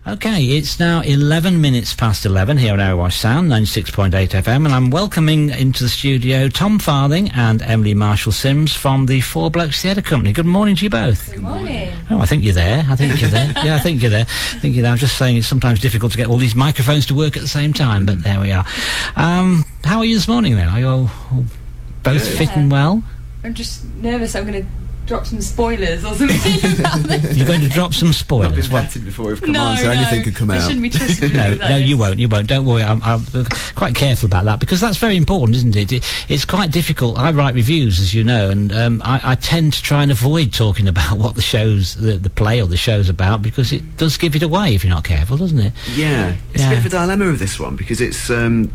Okay, it's now 11 minutes past 11 here on Airwash Sound, 96.8 FM, and I'm welcoming into the studio Tom Farthing and Emily Marshall-Sims from the Four Blokes Theatre Company. Good morning to you both. Good morning. Oh, I think you're there. Yeah, I think you're there. I'm just saying it's sometimes difficult to get all these microphones to work at the same time, but there we are. How are you this morning then? Are you all both fit and well? I'm just nervous I'm going to drop some spoilers or something about this. You're going to drop some spoilers? Not been vetted before we've come on, so anything could come out. Shouldn't be trusted. No, you won't. Don't worry. I'm quite careful about that because that's very important, isn't it? It's quite difficult. I write reviews, as you know, and I tend to try and avoid talking about what the play or the show's about because it does give it away if you're not careful, doesn't it? Yeah, it's a bit of a dilemma with this one because it's on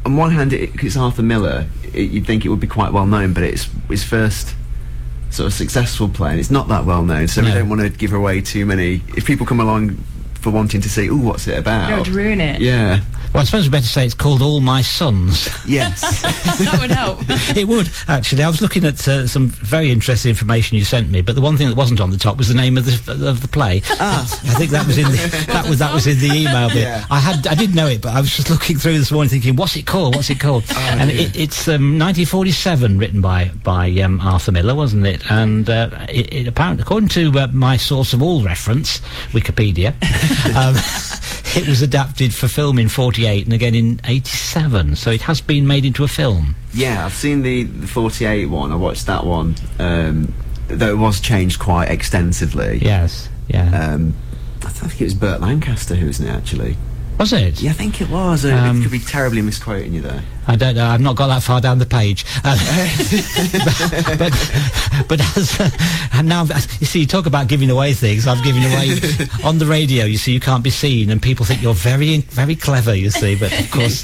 one hand it's Arthur Miller. You'd think it would be quite well known, but it's his first sort of successful play, and it's not that well known, so we don't want to give away too many. If people come along for wanting to see, what's it about? You don't want to ruin it. Yeah. Well, I suppose we better say it's called All My Sons. Yes. That would help. It would, actually. I was looking at some very interesting information you sent me, but the one thing that wasn't on the top was the name of the play. I think that was in the that was in the email. But Yeah. I did know it, but I was just looking through this morning thinking, what's it called? And it's 1947, written by Arthur Miller, wasn't it? And it apparently, according to my source of all reference, Wikipedia, it was adapted for film in 48 and again in 87, so it has been made into a film. Yeah, I've seen the 48 one. I watched that one, though it was changed quite extensively. Yes, yeah. I think it was Burt Lancaster who was in it, actually. Was it? Yeah, I think it was. It could be terribly misquoting you there. I don't know. I've not got that far down the page. But as now, you see, you talk about giving away things. I'm giving away on the radio. You see, you can't be seen, and people think you're very, very clever. You see, but of course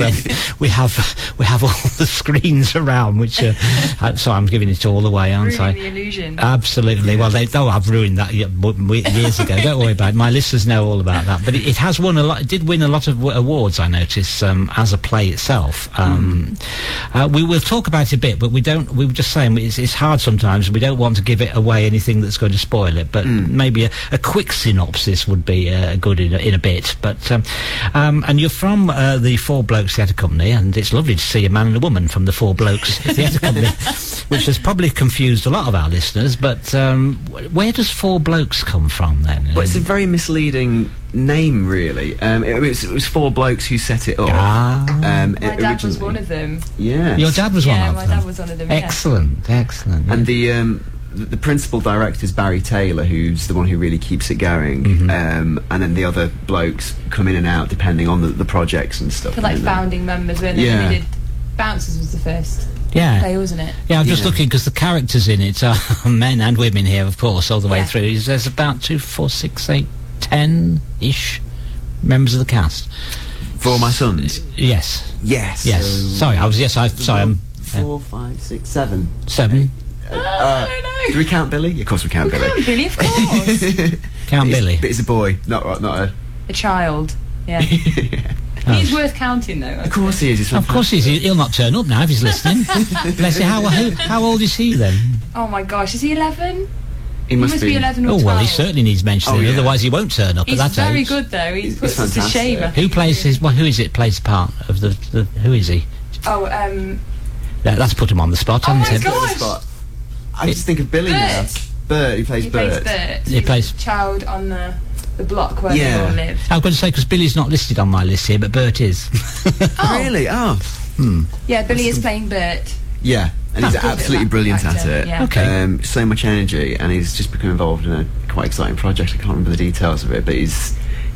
we have all the screens around, which so I'm giving it all away, aren't I? Ruining the illusion. Absolutely. Well, I've ruined that years ago. Don't worry about it. My listeners know all about that. But it has won a lot. It did win a lot of awards, I notice, as a play itself. We will talk about it a bit, but we were just saying it's hard sometimes. We don't want to give it away, anything that's going to spoil it, but maybe a quick synopsis would be good in a bit. But and you're from the Four Blokes Theatre Company, and it's lovely to see a man and a woman from the Four Blokes Theatre Company, which has probably confused a lot of our listeners. But where does Four Blokes come from then? Well, it's a very misleading name, really. It was four blokes who set it up. My dad was one of them. Yeah. Your dad was one of them? Yeah, my dad was one of them. Excellent. Yeah. And the principal director is Barry Taylor, who's the one who really keeps it going. And then the other blokes come in and out depending on the projects and stuff. For like founding members, weren't they? Yeah. They did Bouncers was the first. Yeah. Play, wasn't it? Yeah, I'm just looking because the characters in it are men and women here, of course, all the way through. There's about 2, 4, 6, 8, 10-ish members of the cast. For My Sons? Yes. Yes. Sorry, I'm 4, 5, 6, 7. 7. I don't know. Do we count Billy? Of course we count Billy. Count Billy, of course. Count Billy. But it's a boy, not a... A child. Yeah. He's worth counting, though. Of course he is. Of course he is. He'll not turn up now if he's listening. Bless you. How old is he then? Oh my gosh, is he 11? He must be 11 or 12. Oh well, he certainly needs mentioning. Yeah. Otherwise, he won't turn up He's at that very age. good, though. He's put us to fantastic. shame. I Who think. plays his? Well, who is it? Plays the part of the? Who is he? Oh, That's put him on the spot, Oh hasn't my it? God. I just think of Billy now. Bert, he plays he Bert. plays Bert. He plays- He's a child on the block where they all live. I was going to say because Billy's not listed on my list here, but Bert is. Oh. Really? Oh. Yeah, Billy is playing Bert. Yeah, and he's Good bit absolutely of brilliant at actor, it. yeah. Okay. So much energy, and he's just become involved in a quite exciting project. I can't remember the details of it, but he's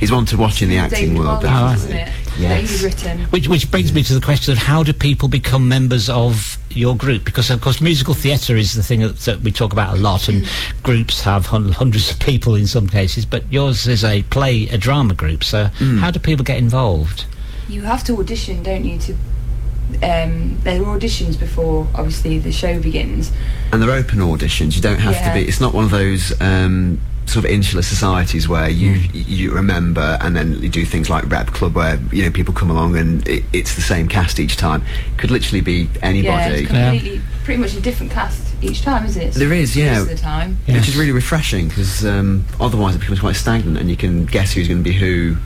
one to watch in the acting David world. Wallace, definitely. isn't it? Yes. That he's written. Which brings me to the question of how do people become members of your group? Because of course musical theatre is the thing that we talk about a lot, and groups have hundreds of people in some cases, but yours is a drama group, so how do people get involved? You have to audition, don't you, to there are auditions before obviously the show begins. And they're open auditions. You don't have to be. It's not one of those sort of insular societies where you remember and then you do things like Rep Club where people come along and it's the same cast each time. It could literally be anybody. Yeah, it's completely, pretty much a different cast each time, isn't it? There is, Most of the time. Yeah. Which is really refreshing, because otherwise it becomes quite stagnant, and you can guess who's going to be who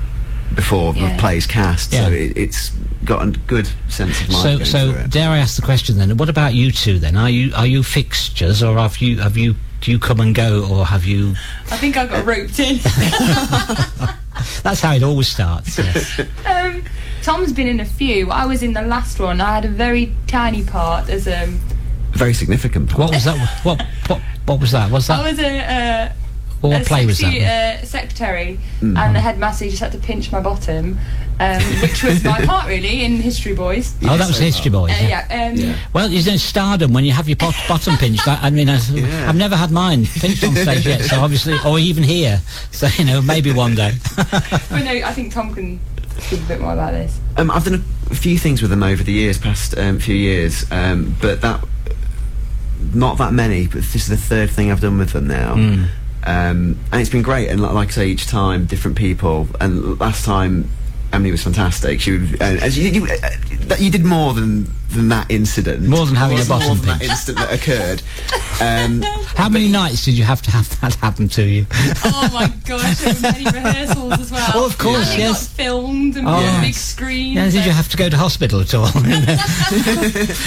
before the play's cast. Yeah. So it's got a good sense of life. So, going so through it. dare I ask the question then? What about you two then? Are you fixtures, or do you come and go, or have you? I think I got roped in. That's how it always starts. Yes. Tom's been in a few. I was in the last one. I had a very tiny part as A very significant part. What was that? What was that? Was I that? was a What play was sexy, that? secretary, and the headmaster just had to pinch my bottom, which was my part really in History Boys. Oh, that was History Boys. Yeah. Well, you know, stardom when you have your bottom pinched. I mean, I've never had mine pinched on stage yet, so obviously, or even here. So you know, maybe one day. But no, I think Tom can speak a bit more about this. I've done a few things with them over the years, past few years, but not that many. But this is the third thing I've done with them now. And it's been great, and like I say, each time different people. And last time Emily was fantastic. She as you did more than that incident. More than having a More bottom than that pinch. incident that occurred. How many nights did you have to have that happen to you? Oh my gosh, there were many rehearsals as well. Oh, of course, and it yes. got filmed and Oh. on big screen. Yeah, did you have to go to hospital at all?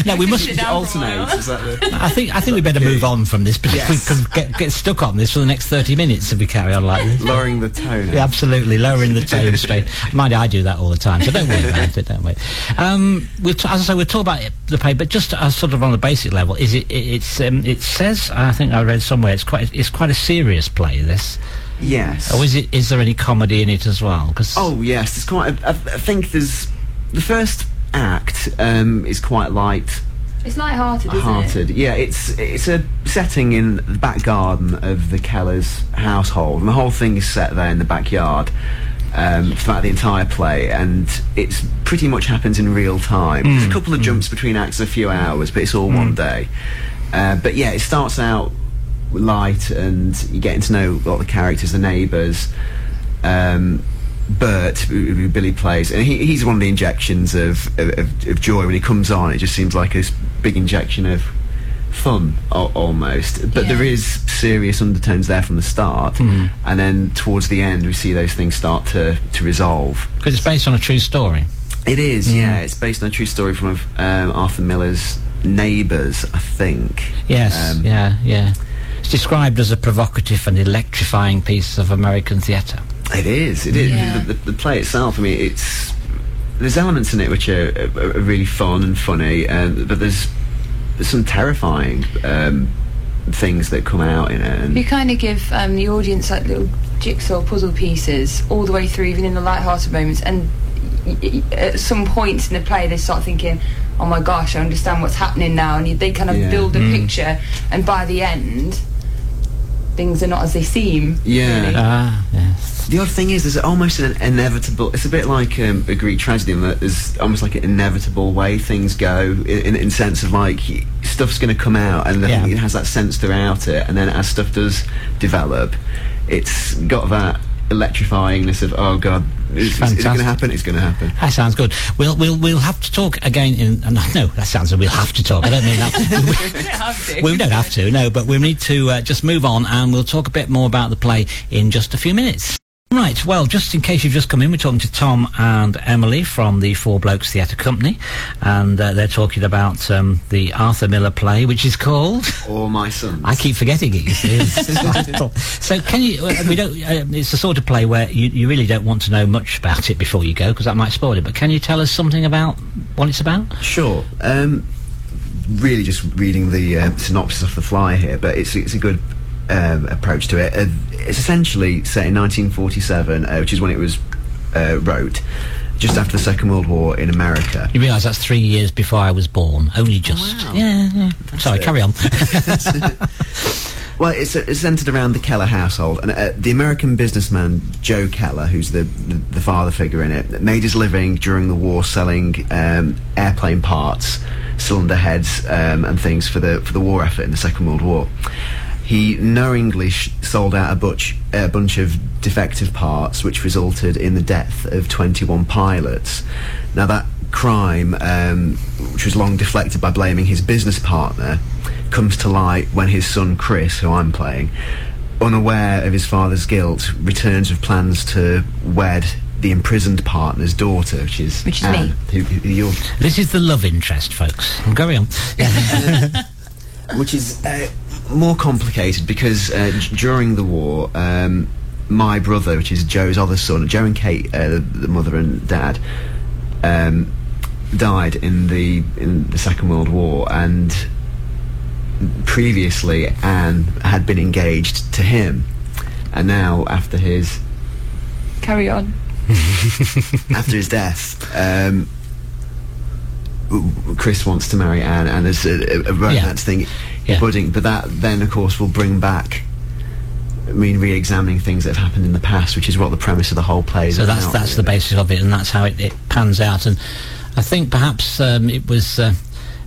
No, we must. Sit down for a while. Alternate. Is that the... I think we better move on from this, because Yes. we can get stuck on this for the next 30 minutes if we carry on like this. lowering the tone? Yeah, absolutely, lowering the tone straight. Mind you, I do that all the time, so don't worry about it, don't we? As I say, we'll talk about the play, but just sort of on the basic level, it says, I think I read somewhere, it's quite a serious play, this. Yes. Or is there any comedy in it as well? 'Cause Oh yes, there's quite. I think there's the first act is quite light. It's light-hearted, isn't it? Hearted. Yeah, it's a setting in the back garden of the Kellers' household, and the whole thing is set there in the backyard throughout the entire play, and it's pretty much happens in real time. There's a couple of jumps between acts, a few hours, but it's all one day. But yeah, it starts out light, and you're getting to know a lot of the characters, the neighbours. Bert, who Billy plays, and he's one of the injections of joy. When he comes on, it just seems like a big injection of fun, almost. But there is serious undertones there from the start, and then towards the end we see those things start to resolve. because it's based on a true story. It is, yeah. It's based on a true story from Arthur Miller's Neighbours, I think. Yes, yeah. It's described as a provocative and electrifying piece of American theatre. It is. Yeah. The play itself, I mean, there's elements in it which are really fun and funny, but there's some terrifying things that come out in it. You And kind of give the audience like little jigsaw puzzle pieces all the way through, even in the light-hearted moments, and at some points in the play they start thinking, oh my gosh, I understand what's happening now, and they kind of build a picture, and by the end things are not as they seem. Yeah. really. Yes. the odd thing is, there's almost an inevitable. It's a bit like a Greek tragedy, in that there's almost like an inevitable way things go, in sense of like stuff's going to come out, and I think it has that sense throughout it. And then as stuff does develop, it's got that electrifyingness of, oh god, is it going to happen? It's going to happen. That sounds good. We'll have to talk again in. No, that sounds like we'll have to talk. I don't mean that. We don't have to. No, but we need to just move on, and we'll talk a bit more about the play in just a few minutes. Right, well, just in case you've just come in, we're talking to Tom and Emily from the Four Blokes Theatre Company, and they're talking about the Arthur Miller play, which is called All My Sons. I keep forgetting it, you see. So can you, we don't, it's the sort of play where you really don't want to know much about it before you go, because that might spoil it, but can you tell us something about what it's about? Sure. Really just reading the synopsis off the fly here, but it's a good approach to it. It's essentially set in 1947, which is when it was wrote, just after the Second World War in America. You realise that's 3 years before I was born, only just. Wow. Yeah. Sorry, carry on. Well, it's centred around the Keller household, and the American businessman Joe Keller, who's the father figure in it, made his living during the war selling airplane parts, cylinder heads, and things for the war effort in the Second World War. He knowingly sold out a bunch of defective parts, which resulted in the death of 21 pilots. Now that crime, which was long deflected by blaming his business partner, comes to light when his son Chris, who I'm playing, unaware of his father's guilt, returns with plans to wed the imprisoned partner's daughter, which is Anne, me. who you're... This is the love interest, folks. Carry on. Which is more complicated because during the war, my brother, which is Joe's other son, Joe and Kate, the mother and dad, died in the Second World War, and previously Anne had been engaged to him, and now after his Carry on. after his death, Chris wants to marry Anne, and there's a romance thing budding, but that then of course will bring back, I mean, re-examining things that have happened in the past, which is what the premise of the whole play is. So about, that's the basis of it, and that's how it pans out. And I think perhaps it was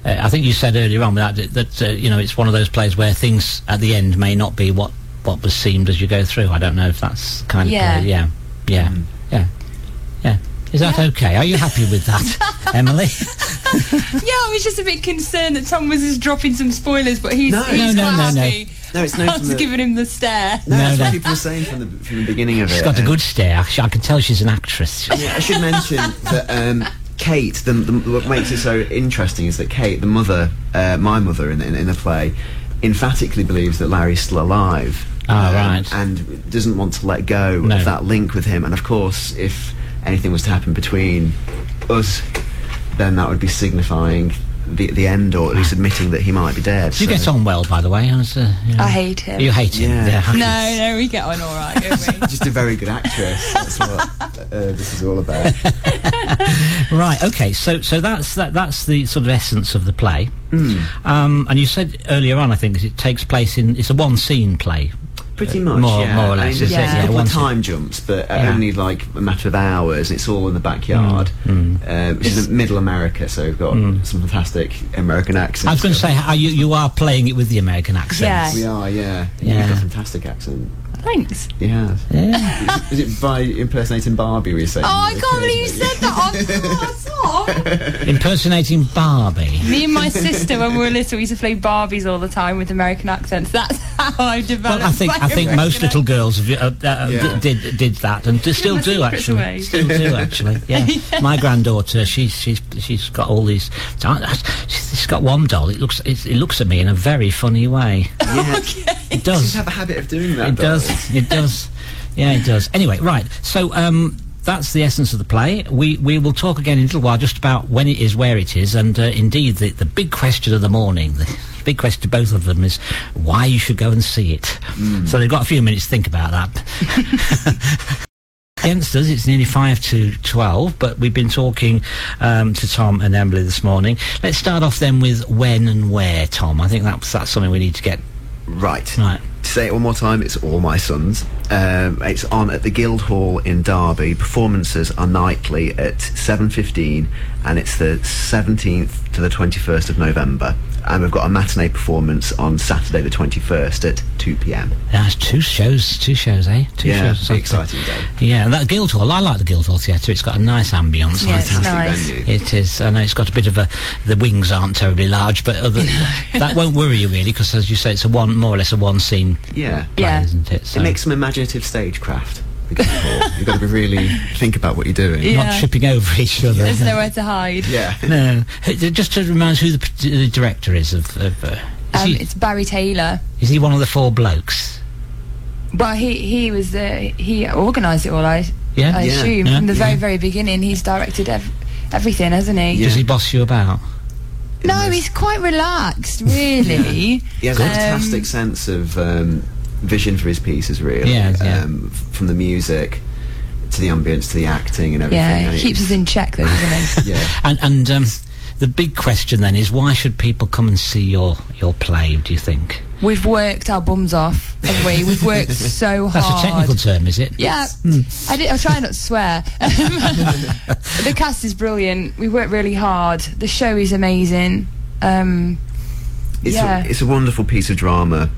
I think you said earlier on that you know, it's one of those plays where things at the end may not be what was seemed as you go through. I don't know if that's kind of play. Yeah. Is that okay? Are you happy with that, Emily? Yeah, I was just a bit concerned that Tom was just dropping some spoilers, but he's No. quite happy. No, it's no. I was giving him the stare. No, that's No. what people were saying from the beginning of it. She's got a good stare. I can tell she's an actress. Yeah, I should mention that Kate, what makes it so interesting is that Kate, the mother, my mother in the play, emphatically believes that Larry's still alive. Right. And doesn't want to let go No. of that link with him. And of course, if anything was to happen between us, then that would be signifying the end, or at least admitting that he might be dead. You get on well, by the way. I hate him. You hate him. Yeah. No, we get on all right, don't we? Just a very good actress. That's what this is all about. Right. Okay. So that's the sort of essence of the play. And you said earlier on, I think, that it takes place it's a one scene play. Pretty much, more I or less, mean, is there's it? a Yeah, couple one of scene. time jumps, but Yeah. only like a matter of hours. It's all in the backyard, which is middle America, so we've got some fantastic American accents. I was going to say, you are playing it with the American accent. Yeah. We are, yeah. Yeah. You've got a fantastic accent. Thanks. Yeah. Yeah. Is it by impersonating Barbie, were you saying? Oh, I can't believe you said that. Tom. Impersonating Barbie. Me and my sister, when we were little, we used to play Barbies all the time with American accents. That's how I developed. Well, I think my most American little girls have, Yeah. did that, and still my do secrets actually. away. Still do actually. Yeah. My granddaughter, she's got all these. She's got one doll. It looks at me in a very funny way. Yeah. It Does does. have a habit of doing that? It though. does. It does. Yeah, it does. Anyway, right. So that's the essence of the play. We will talk again in a little while just about when it is, where it is, and indeed the big question of the morning, the big question to both of them is why you should go and see it. So they've got a few minutes to think about that. Against us, it's nearly 5 to 12, but we've been talking to Tom and Emily this morning. Let's start off then with when and where, Tom. I think that's something we need to get Right. right. To say it one more time, it's All My Sons. It's on at the Guildhall in Derby. Performances are nightly at 7:15, and it's the 17th to the 21st of November. And we've got a matinee performance on Saturday the 21st at 2 p.m. That's two shows, eh? Two Yeah, shows. it's an exciting day. Yeah, and that Guildhall, I like the Guildhall Theatre. It's got a nice ambience. Yeah, it's Fantastic nice. venue. It is. I know it's got a bit of the wings aren't terribly large, but that won't worry you really, because as you say, it's more or less a one-scene Yeah. play, Yeah. isn't it? So It makes some imaginative stagecraft. The Guildhall. You've got to really think about what you're doing. Yeah. not tripping over each other. There's nowhere to hide. Yeah. No. Just to remind us who the director is of It's Barry Taylor. is he one of the four blokes? Well, he was he organised it all. I Yeah? Yeah. assume Yeah. from the very very beginning. He's directed everything, hasn't he? Yeah. Does he boss you about? No, he's quite relaxed, really. He has a fantastic sense of vision for his pieces, really. Yeah, yeah. From the music to the ambience to the acting and everything. Yeah, and he keeps us in check, though, doesn't he? Yeah. And the big question then is, why should people come and see your play, do you think? We've worked our bums off, haven't we? We've worked so hard. That's a technical term, is it? Yeah, I try not to swear. The cast is brilliant. We work really hard. The show is amazing. It's a wonderful piece of drama.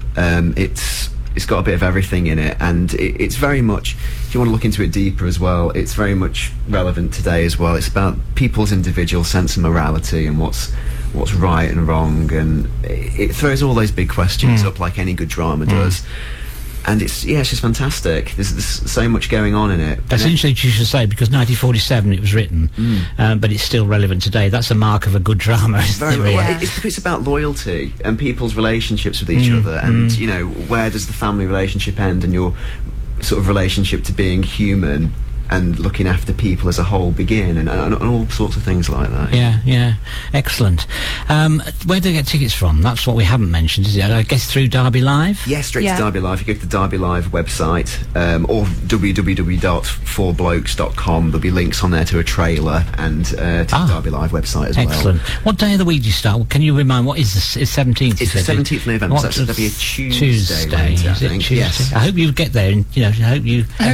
It's got a bit of everything in it, and it's very much, if you want to look into it deeper as well, it's very much relevant today as well. It's about people's individual sense of morality and what's what's right and wrong, and it throws all those big questions up like any good drama does. And it's just fantastic. There's so much going on in it. That's interesting you should say, because 1947 it was written, but it's still relevant today. That's a mark of a good drama, isn't it? Really? Well, it's about loyalty and people's relationships with each other, and where does the family relationship end, and your sort of relationship to being human and looking after people as a whole begin, and all sorts of things like that. Yeah, excellent. Where do they get tickets from? That's what we haven't mentioned, is it? I guess through Derby Live? Yeah, straight to Derby Live. You go to the Derby Live website, or www.4blokes.com. There'll be links on there to a trailer and to the Derby Live website as well. Excellent. What day of the week do you start? Can you remind, what is this? It's 17th. It's the 17th of November, so that'll be a Tuesday. Later, I think. Tuesday? Yes. I hope you get there, and I hope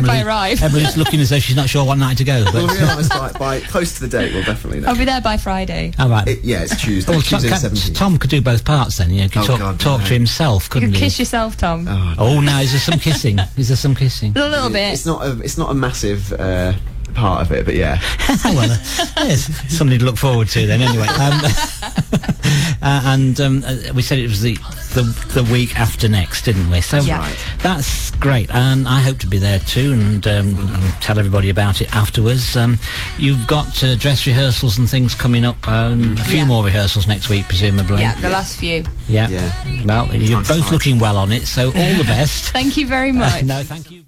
I arrive. Emily's looking as though she's not sure what night to go. But we'll realise by close to the date, we'll definitely know. I'll be there by Friday. All right. It's Tuesday. Oh, Tuesday 17th. Tom could do both parts then. He could talk to himself, couldn't You he? could kiss yourself, Tom. Oh, now is there some kissing? Is there some kissing? A little bit. It's not a massive part of it, but yeah. Well, yes, something to look forward to then. Anyway, we said it was the week after next, didn't we? So that's great, and I hope to be there too, and tell everybody about it afterwards. You've got dress rehearsals and things coming up, a few more rehearsals next week, presumably. Yeah, the last few. Yeah. Well, you're both looking well on it, so all the best. Thank you very much. No, thank you.